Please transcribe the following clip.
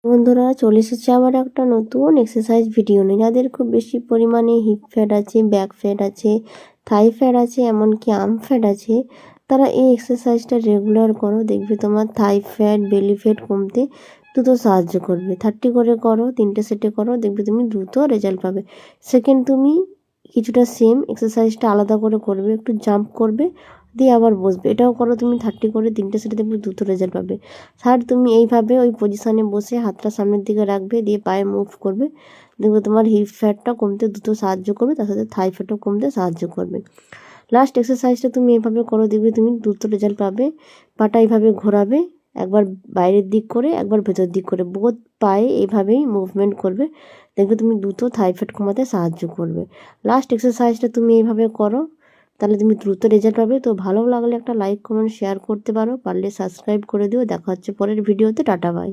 বন্ধুরা, চলে এসেছে আবার একটা নতুন এক্সারসাইজ ভিডিও নিয়ে। যাদের খুব বেশি পরিমাণে হিপ ফ্যাট আছে, ব্যাক ফ্যাট আছে, থাই ফ্যাট আছে, এমনকি আর্ম ফ্যাট আছে, তারা এই এক্সারসাইজটা রেগুলার করো, দেখবে তোমার থাই ফ্যাট, বেলি ফ্যাট কমতে দ্রুত সাহায্য করবে। 30 করে করো, 3টে সেটে করো, দেখবে তুমি দ্রুত রেজাল্ট পাবে। সেকেন্ড, তুমি কিছুটা সেম এক্সারসাইজটা আলাদা করে করবে, একটু জাম্প করবে, দিয়ে আবার বসবে। এটাও করো তুমি 30 করে, 3টে সেটে দেখবে দ্রুত রেজাল্ট পাবে। থার্ড, তুমি এইভাবে ওই পজিশানে বসে হাতটা সামনের দিকে রাখবে, দিয়ে পায়ে মুভ করবে, দেখবে তোমার হিপ ফ্যাটটা কমতে দ্রুত সাহায্য করবে, তার সাথে থাই ফ্যাটও কমতে সাহায্য করবে। লাস্ট এক্সারসাইজটা তুমি এইভাবে করো, দেখবে তুমি দ্রুত রেজাল্ট পাবে। পাটা এইভাবে ঘোরাবে, একবার বাইরের দিক করে, একবার ভেতর দিক করে, বোথ পায়ে এইভাবেই মুভমেন্ট করবে, দেখবে তুমি দ্রুত থাই ফ্যাট কমাতে সাহায্য করবে। লাস্ট এক্সারসাইজটা তুমি এইভাবে করো, তাহলে তুমি দ্রুত রেজাল্ট পাবে। তো ভালো লাগলে একটা লাইক, কমেন্ট, শেয়ার করতে পারো, পারলে সাবস্ক্রাইব করে দিও। দেখা হচ্ছে পরের ভিডিওতে। Tata, by.